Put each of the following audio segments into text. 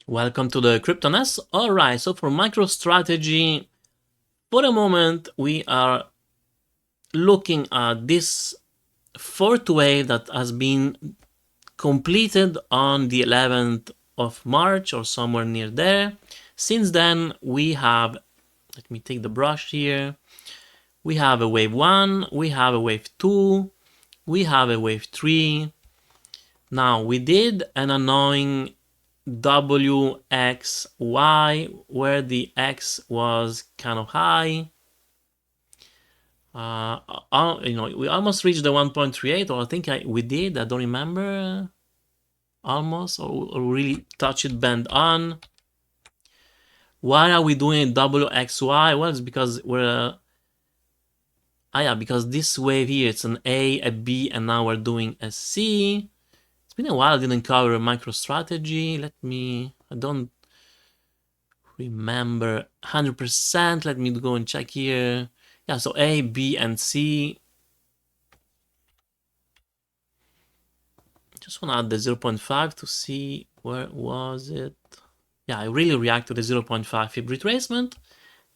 Welcome to the CryptoNest. Alright, so for MicroStrategy, for a moment we are looking at this fourth wave that has been completed on the 11th of March or somewhere near there. Since then we have, let me take the brush here, we have a wave 1, we have a wave 2, we have a wave 3. Now we did an annoying WXY where the X was kind of high. We almost reached the 1.38, or I think we did. I don't remember. Almost, or really touch it bend on. Why are we doing WXY? Well, it's because we're because this wave here, it's an A, a B, and now we're doing a C. It's been a while I didn't cover MicroStrategy. I don't remember 100%. Let me go and check here. Yeah, so A, B, and C. Just want to add the 0.5 to see where was it. Yeah, I really react to the 0.5 fib retracement.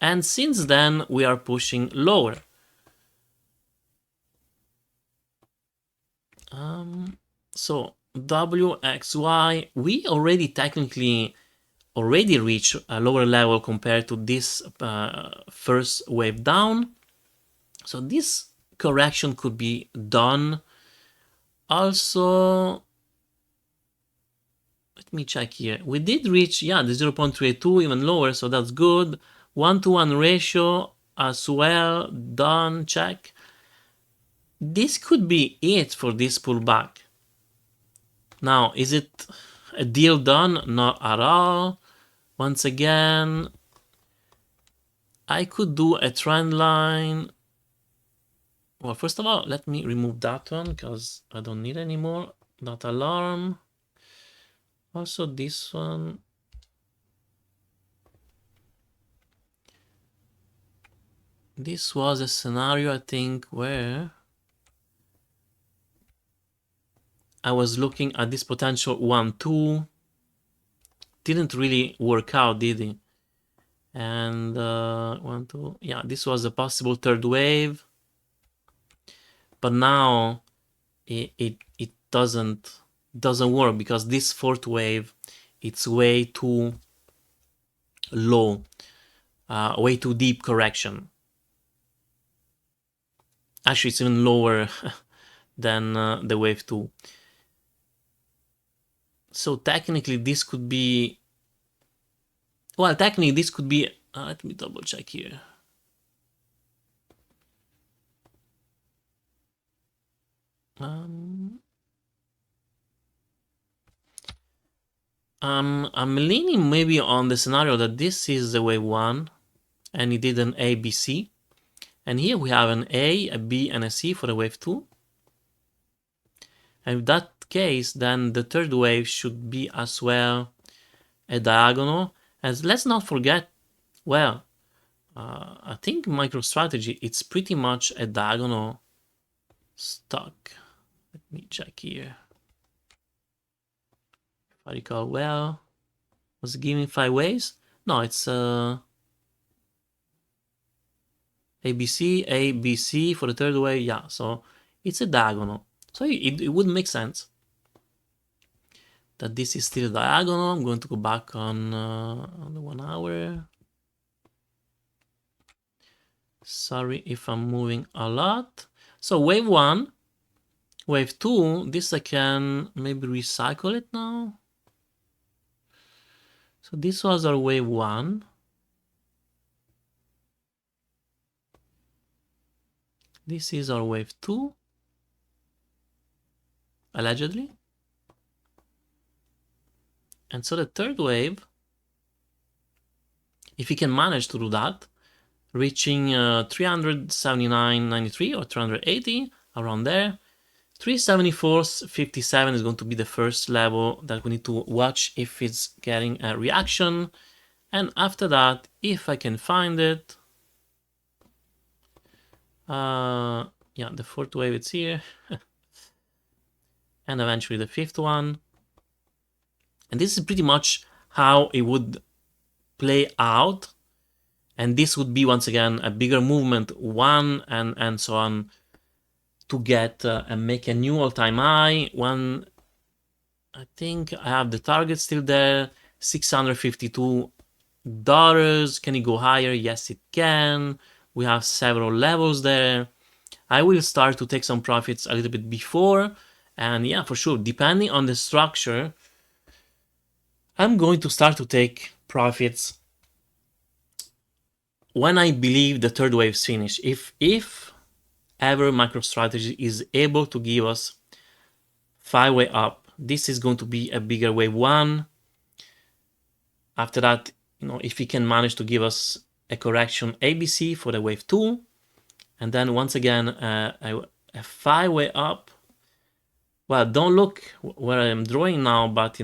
And since then, we are pushing lower. So WXY, we already technically reached a lower level compared to this first wave down. So this correction could be done. Also, let me check here. We did reach, the 0.32, even lower, so that's good. 1-to-1 ratio as well, done, check. This could be it for this pullback. Now, is it a deal done? Not at all. Once again, I could do a trend line. Well, first of all, let me remove that one because I don't need anymore. That alarm. Also this one. This was a scenario, I think, where I was looking at this potential 1-2. Didn't really work out, did it? And 1-2. Yeah, this was a possible third wave. But now it doesn't work because this fourth wave, it's way too low, way too deep correction. Actually, it's even lower than the wave 2. So technically this could be, well, technically this could be, let me double check here. I'm leaning maybe on the scenario that this is the wave 1 and it did an A, B, C. And here we have an A, a B, and a C for the wave 2. And in that case, then the third wave should be as well a diagonal. And let's not forget, well, I think MicroStrategy, it's pretty much a diagonal stock. Let me check here. If I recall well, was it giving 5 waves? No, it's ABC, ABC for the third wave. Yeah, so it's a diagonal. So it would make sense that this is still diagonal. I'm going to go back on the 1 hour. Sorry if I'm moving a lot. So wave 1, wave 2, this I can maybe recycle it now. So this was our wave 1. This is our wave 2. Allegedly. And so the third wave, if we can manage to do that, reaching 379.93 or 380, around there, 374.57 is going to be the first level that we need to watch if it's getting a reaction. And after that, if I can find it, yeah, the fourth wave, it's here. And eventually the fifth one. And this is pretty much how it would play out. And this would be, once again, a bigger movement, one, and so on, to get and make a new all-time high. One, I think I have the target still there, $652. Can it go higher? Yes, it can. We have several levels there. I will start to take some profits a little bit before. And yeah, for sure, depending on the structure, I'm going to start to take profits when I believe the third wave is finished. If ever MicroStrategy is able to give us 5-way up, this is going to be a bigger wave one. After that, if he can manage to give us a correction ABC for the wave two, and then once again a 5-way up. Well, don't look where I'm drawing now, but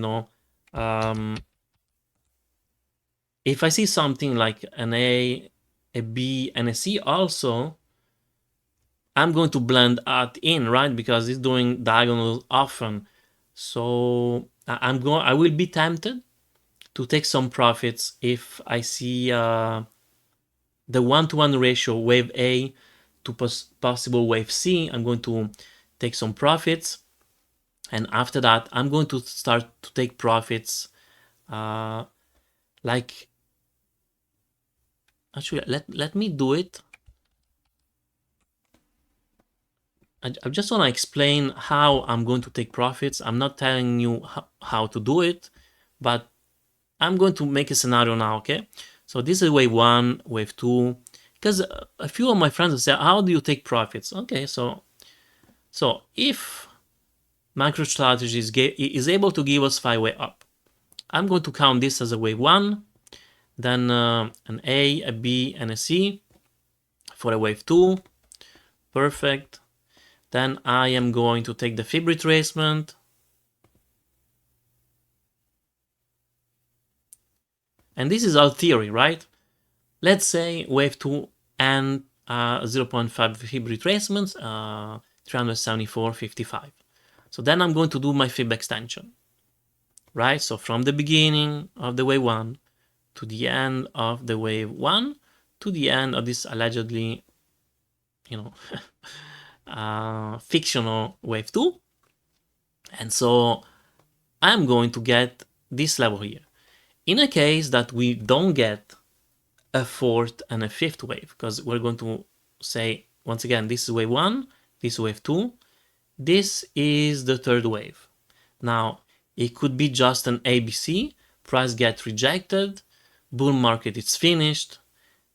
if I see something like an A, a B, and a C also, I'm going to blend that in, right? Because it's doing diagonals often. So I will be tempted to take some profits if I see the 1-to-1 ratio wave A to possible wave C. I'm going to take some profits, and after that I'm going to start to take profits like, actually let me do it. I just want to explain how I'm going to take profits. I'm not telling you how to do it, but I'm going to make a scenario now, okay? So this is wave one, wave two, because a few of my friends will say, how do you take profits? Okay, so if MicroStrategy is able to give us 5-way up, I'm going to count this as a wave one, then an A, a B, and a C for a wave two. Perfect. Then I am going to take the fib retracement. And this is our theory, right? Let's say wave 2 and 0.5 fib retracements, 374.55. So then I'm going to do my fib extension, right? So from the beginning of the wave 1 to the end of the wave 1 to the end of this allegedly, fictional wave 2. And so I'm going to get this level here. In a case that we don't get a fourth and a fifth wave, because we're going to say, once again, this is wave 1, this is wave 2, this is the third wave. Now, it could be just an ABC, price gets rejected, bull market is finished,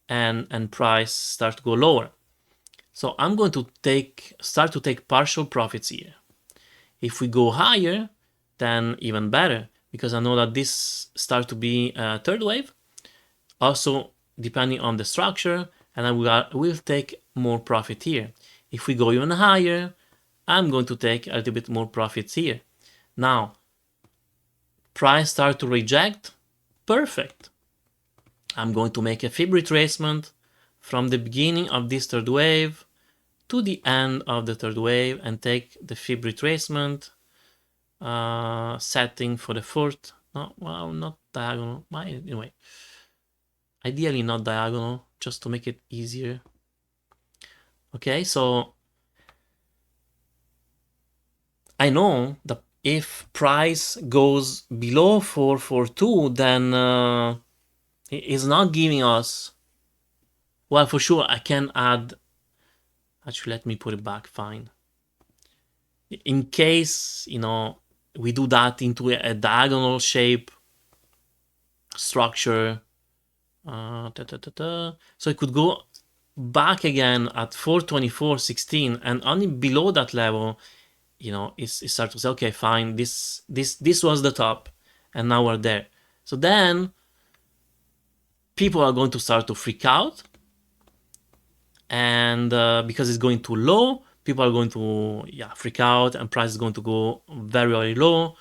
and price starts to go lower. So I'm going to start to take partial profits here. If we go higher, then even better, because I know that this starts to be a third wave. Also, depending on the structure, and I will take more profit here. If we go even higher, I'm going to take a little bit more profits here. Now, price start to reject, perfect. I'm going to make a fib retracement from the beginning of this third wave to the end of the third wave and take the fib retracement setting for the fourth. No, well, not diagonal. Anyway, ideally not diagonal, just to make it easier. Okay, so I know that if price goes below 442, then it's not giving us, well, for sure I can add, actually let me put it back, fine. In case, we do that into a diagonal shape structure, so it could go back again at 424.16, and only below that level, it starts to say, okay, fine, this was the top, and now we're there. So then people are going to start to freak out, and because it's going too low, people are going to freak out, and price is going to go very, very low.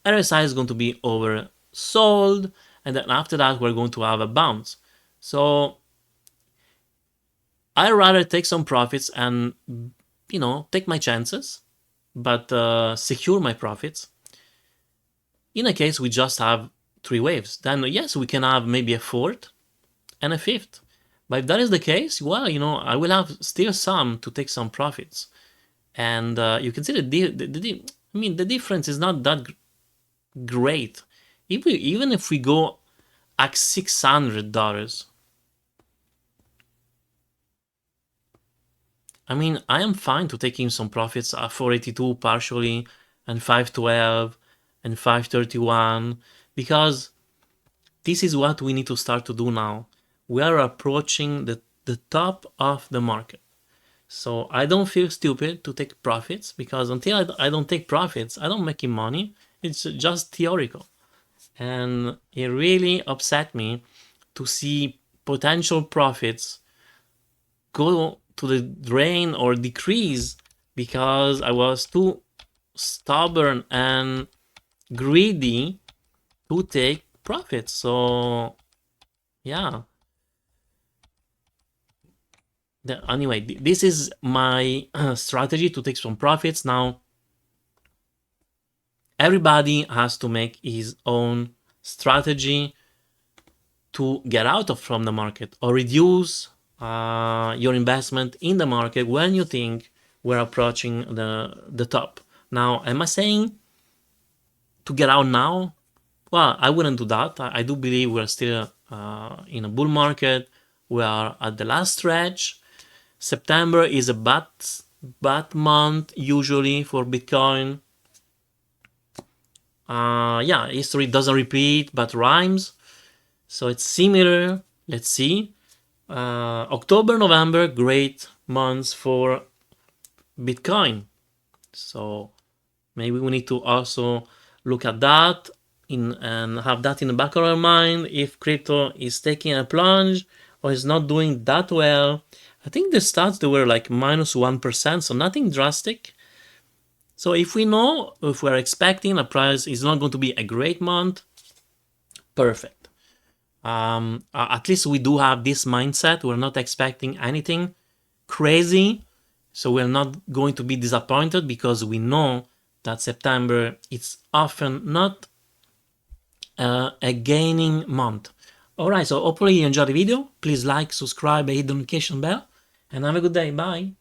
RSI is going to be oversold, and then after that we're going to have a bounce. So I'd rather take some profits and take my chances, but secure my profits. In a case we just have 3 waves. Then yes, we can have maybe a fourth and a fifth. But if that is the case, well, you know, I will have still some to take some profits. And you can see the difference is not that great. Even if we go at $600, I mean, I am fine to taking some profits at 482 partially and 512 and 531, because this is what we need to start to do now. We are approaching the top of the market. So I don't feel stupid to take profits, because until I don't take profits, I don't make money. It's just theoretical. And it really upset me to see potential profits go to the drain or decrease because I was too stubborn and greedy to take profits. So yeah. Anyway, this is my strategy to take some profits. Now everybody has to make his own strategy to get out from the market or reduce your investment in the market when you think we're approaching the top. Now, am I saying to get out now? Well, I wouldn't do that. I do believe we're still in a bull market. We are at the last stretch. September is a bad month usually for Bitcoin. Yeah, history doesn't repeat but rhymes. So it's similar. Let's see. October, November, great months for Bitcoin. So maybe we need to also look at that and have that in the back of our mind. If crypto is taking a plunge or is not doing that well, I think the stats, they were like minus 1%, so nothing drastic. So if we know, if we're expecting a price is not going to be a great month, perfect. At least we do have this mindset. We're not expecting anything crazy. So we're not going to be disappointed because we know that September it's often not a gaining month. Alright, so hopefully you enjoyed the video. Please like, subscribe, and hit the notification bell. And have a good day. Bye.